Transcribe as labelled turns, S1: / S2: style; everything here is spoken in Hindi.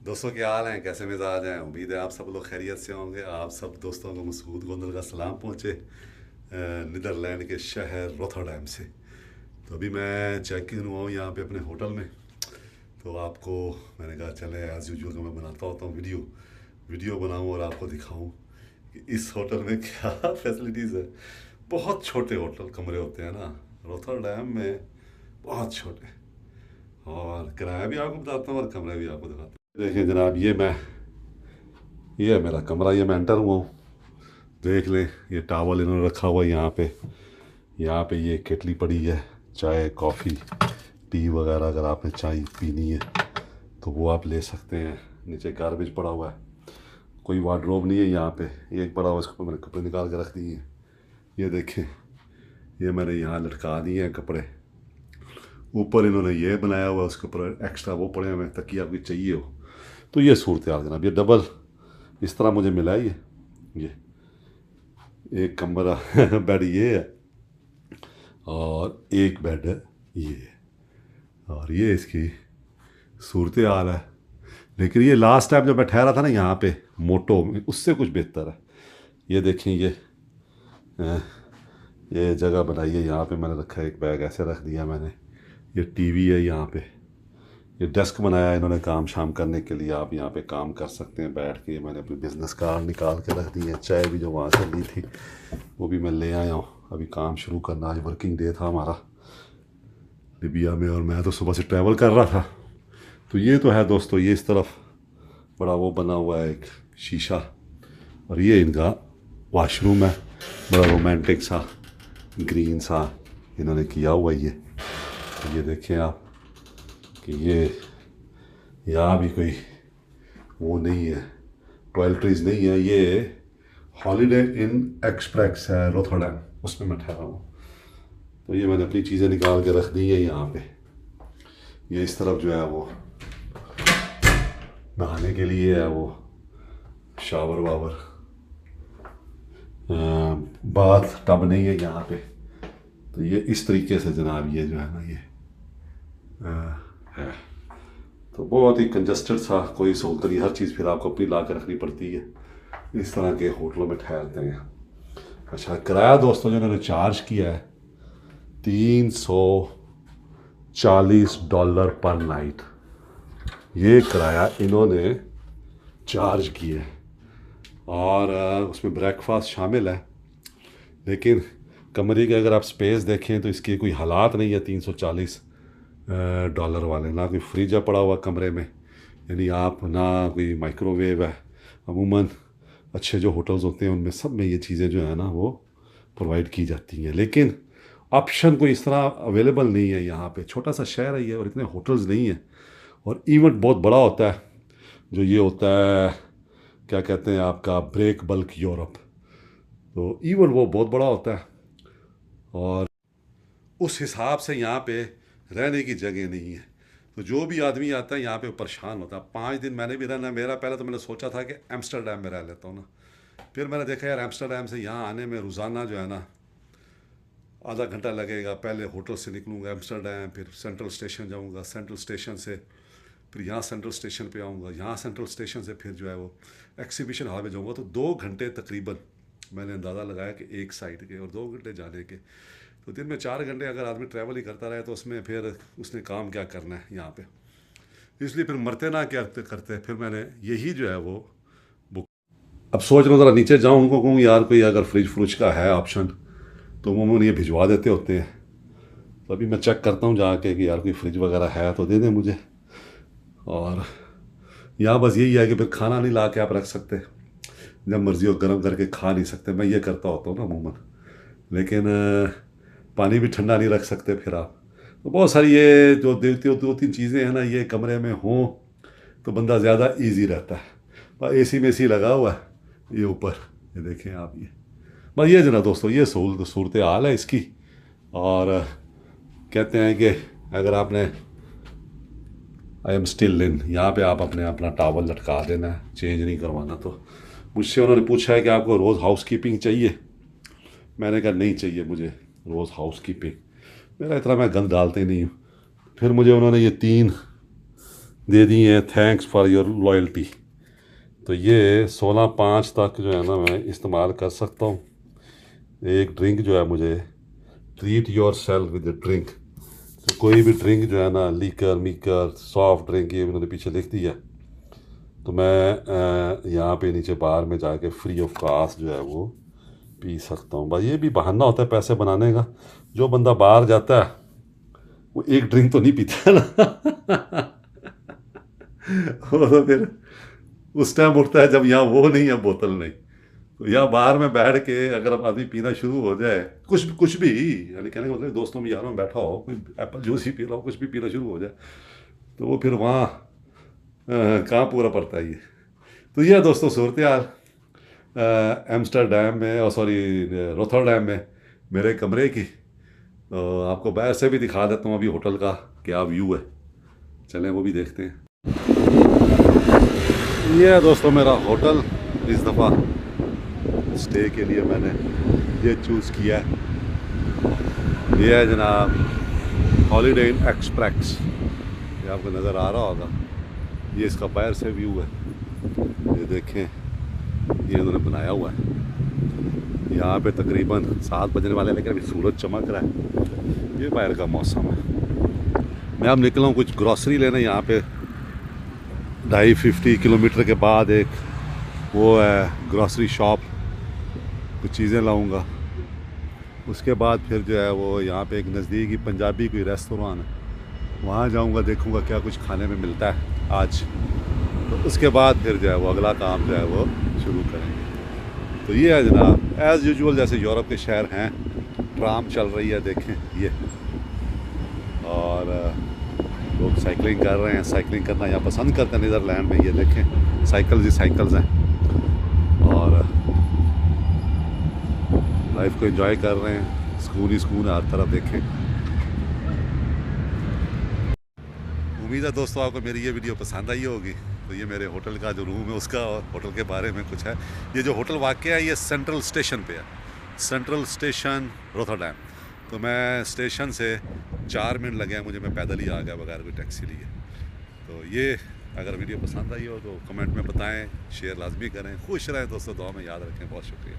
S1: दोस्तों क्या हाल हैं, कैसे मिजाज हैं। उम्मीद है आप सब लोग खैरियत से होंगे। आप सब दोस्तों को मसूद गोंदल का सलाम पहुँचे नीदरलैंड के शहर रोथरडैम से। तो अभी मैं चेक इन हुआ हूँ यहाँ पे अपने होटल में। तो आपको मैंने कहा चले एज़ यूजुअल मैं बनाता होता हूँ वीडियो वीडियो बनाऊँ और आपको दिखाऊँ कि इस होटल में क्या फैसिलिटीज़ है। बहुत छोटे होटल कमरे होते हैं ना रोथरडैम में, बहुत छोटे। और किराया भी आपको बताता हूँ और कमरे भी आपको दिखाता हूँ। देखिए जनाब, ये है मेरा कमरा। ये मैं एंटर हुआ हूँ, देख लें। ये टावल इन्होंने रखा हुआ है यहाँ पे। यहाँ पे ये केटली पड़ी है, चाय कॉफ़ी टी वगैरह अगर आपने चाय पीनी है तो वो आप ले सकते हैं। नीचे गार्बेज पड़ा हुआ है, कोई वार्डरोब नहीं है यहाँ पे। ये एक पड़ा हुआ, इसको मैंने कपड़े निकाल के रख दिए हैं। ये देखें, ये मैंने यहाँ लटका दिए हैं कपड़े। ऊपर इन्होंने ये बनाया हुआ है, उसके ऊपर एक्स्ट्रा वो पड़े हुए हैं ताकि आपकी चाहिए हो। तो ये सूरत हाल जनाब, ये डबल इस तरह मुझे मिला है। ये एक कमरा बेड ये है और एक बेड है ये, और ये इसकी सूरत हाल है। लेकिन ये लास्ट टाइम जब मैं ठहरा था ना यहाँ पे मोटो में, उससे कुछ बेहतर है। ये देखें, अ, ये जगह बनाई है यहाँ पे। मैंने रखा है एक बैग ऐसे रख दिया मैंने। ये टीवी है यहाँ पे। ये डेस्क बनाया है इन्होंने काम शाम करने के लिए। आप यहाँ पे काम कर सकते हैं बैठ के। मैंने अपनी बिज़नेस कार्ड निकाल के रख दी है। चाय भी जो वहाँ से ली थी वो भी मैं ले आया हूँ। अभी काम शुरू करना, आज वर्किंग डे था हमारा लिबिया में, और मैं तो सुबह से ट्रैवल कर रहा था। तो ये तो है दोस्तों, ये इस तरफ बड़ा वो बना हुआ है एक शीशा, और ये इनका वॉशरूम है। बड़ा रोमांटिक सा ग्रीन सा इन्होंने किया हुआ है। ये देखें आप कि ये यहाँ भी कोई वो नहीं है, टॉयलेटरीज नहीं है। ये हॉलीडे इन एक्सप्रेस है रोथरडैम, उसमें मैं ठहरा हूँ। तो ये मैंने अपनी चीज़ें निकाल के रख दी है यहाँ पे। ये इस तरफ जो है वो नहाने के लिए है, वो शावर वावर, बाथ टब नहीं है यहाँ पे। तो ये इस तरीके से जनाब ये जो है ना ये है। तो बहुत ही कंजस्टेड सा, कोई सहूलत नहीं। हर चीज़ फिर आपको अपनी ला के रखनी पड़ती है। इस तरह के होटलों में ठहरते हैं। अच्छा, किराया दोस्तों जो इन्होंने चार्ज किया है $340 पर नाइट। ये किराया इन्होंने चार्ज किया है, और उसमें ब्रेकफास्ट शामिल है। लेकिन कमरे के अगर आप स्पेस देखें तो इसके कोई हालात नहीं है $340 वाले। ना कोई फ्रिज है पड़ा हुआ कमरे में, यानी आप ना कोई माइक्रोवेव है। अमूमन अच्छे जो होटल्स होते हैं उनमें सब में ये चीज़ें जो है ना वो प्रोवाइड की जाती हैं। लेकिन ऑप्शन कोई इस तरह अवेलेबल नहीं है यहाँ पे। छोटा सा शहर है ये, और इतने होटल्स नहीं हैं। और इवेंट बहुत बड़ा होता है, जो ये होता है क्या कहते हैं आपका ब्रेक बल्क यूरोप। तो इवेंट वो बहुत बड़ा होता है, और उस हिसाब से यहाँ पे रहने की जगह नहीं है। तो जो भी आदमी आता है यहाँ पे परेशान होता है। 5 दिन मैंने भी रहना मेरा। पहले तो मैंने सोचा था कि एम्स्टर्डम में रह लेता हूँ ना, फिर मैंने देखा यार एम्स्टर्डम से यहाँ आने में रोज़ाना जो है ना आधा घंटा लगेगा। पहले होटल से निकलूँगा एम्स्टर्डम, फिर सेंट्रल स्टेशन जाऊँगा, सेंट्रल स्टेशन से फिर यहाँ सेंट्रल स्टेशन पे आऊँगा, यहाँ सेंट्रल स्टेशन से फिर जो है वो एग्जीबिशन हॉल में जाऊँगा। तो 2 घंटे तकरीबन मैंने अंदाज़ा लगाया कि एक साइड के, और 2 घंटे जाने के। तो दिन में 4 घंटे अगर आदमी ट्रैवल ही करता रहे तो उसमें फिर उसने काम क्या करना है यहाँ पे। इसलिए फिर मरते ना क्या करते, फिर मैंने यही जो है वो बुक। अब सोच रहा हूँ ज़रा नीचे जाऊँ, उनको कहूँ यार कोई अगर फ्रिज फ्रिज का है ऑप्शन तो वो ये भिजवा देते होते हैं। तो अभी मैं चेक करता हूँ जाके कि यार कोई फ्रिज वगैरह है तो दे दें मुझे। और यहाँ बस यही है कि फिर खाना नहीं ला के आप रख सकते, जब मर्ज़ी हो गर्म करके खा नहीं सकते। मैं ये करता होता हूँ ना अमूमन। लेकिन पानी भी ठंडा नहीं रख सकते फिर आप। तो बहुत सारी ये जो देखते हो 2-3 चीज़ें हैं ना, ये कमरे में हों तो बंदा ज़्यादा इजी रहता है। और एसी में सी लगा हुआ है ये ऊपर, ये देखें आप। ये बस ये जना दोस्तों, ये सूरत हाल है इसकी। और कहते हैं कि अगर आपने आई एम स्टिल इन, यहाँ पे आप अपना टावल लटका देना है, चेंज नहीं करवाना। तो मुझसे उन्होंने पूछा है कि आपको रोज़ हाउस कीपिंग चाहिए। मैंने कहा नहीं चाहिए मुझे रोज़ हाउस कीपिंग, मेरा इतना मैं गंद डालते ही नहीं हूँ। फिर मुझे उन्होंने ये 3 दे दी हैं, थैंक्स फॉर योर लॉयल्टी। तो ये 16/5 तक जो है ना मैं इस्तेमाल कर सकता हूँ। एक ड्रिंक जो है मुझे, treat your self with drink, तो कोई भी ड्रिंक जो है ना, लीकर मीकर सॉफ्ट ड्रिंक, ये उन्होंने पीछे लिख दिया। तो मैं यहाँ पे नीचे बार में जाके फ्री ऑफ कास्ट जो है वो पी सकता हूँ। बस ये भी बहाना होता है पैसे बनाने का। जो बंदा बाहर जाता है वो एक ड्रिंक तो नहीं पीता है ना। वो तो फिर उस टाइम उठता है जब यहाँ वो नहीं है, बोतल नहीं। तो यहाँ बाहर में बैठ के अगर आदमी पीना शुरू हो जाए, कुछ कुछ भी, यानी कहने का मतलब दोस्तों में यारों में बैठा हो, कोई एप्पल जूस ही पी रहा हो, कुछ भी पीना शुरू हो जाए, तो वो फिर वहाँ कहाँ पूरा पड़ता है ये। तो ये है दोस्तों सूरत हाल एम्स्टर्डम में, और सॉरी रोथरडैम में मेरे कमरे की। तो आपको बाहर से भी दिखा देता हूँ अभी होटल का क्या व्यू है, चलें वो भी देखते हैं। ये है दोस्तों मेरा होटल। इस दफ़ा स्टे के लिए मैंने ये चूज़ किया है। ये है जनाब हॉलीडे इन एक्सप्रेस, ये आपको नज़र आ रहा होगा। ये इसका बाहर से व्यू है, ये देखें, ये इन्होंने बनाया हुआ है। यहाँ पे तकरीबन 7 बजने वाले हैं, लेकिन अभी सूरज चमक रहा है। ये बाहर का मौसम है। मैं अब निकला हूँ कुछ ग्रॉसरी लेने। यहाँ पे 250 किलोमीटर के बाद एक वो है ग्रॉसरी शॉप, कुछ चीज़ें लाऊंगा। उसके बाद फिर जो है वो यहाँ पे एक नज़दीक ही पंजाबी कोई रेस्तोरां है, वहाँ जाऊँगा, देखूँगा क्या कुछ खाने में मिलता है आज। तो उसके बाद फिर जो है वो अगला काम जो है वो शुरू करेंगे। तो ये है जनाब एज़ यूजुअल जैसे यूरोप के शहर हैं, ट्राम चल रही है, देखें ये, और लोग साइकिलिंग कर रहे हैं। साइकिलिंग करना यहाँ पसंद करते हैं नीदरलैंड में। ये देखें साइकिल्स ही साइकिल्स हैं, और लाइफ को एंजॉय कर रहे हैं। स्कूल ही स्कूल हर तरफ देखें। उम्मीद है दोस्तों आपको मेरी ये वीडियो पसंद आई होगी। तो ये मेरे होटल का जो रूम है उसका और होटल के बारे में कुछ है। ये जो होटल वाक़या है ये सेंट्रल स्टेशन पे है, सेंट्रल स्टेशन रोथरडैम। तो मैं स्टेशन से 4 मिनट लगे हैं मुझे, मैं पैदल ही आ गया बगैर कोई टैक्सी लिए। तो ये अगर वीडियो पसंद आई हो तो कमेंट में बताएं, शेयर लाजमी करें। खुश रहें दोस्तों, दुआ में याद रखें। बहुत शुक्रिया।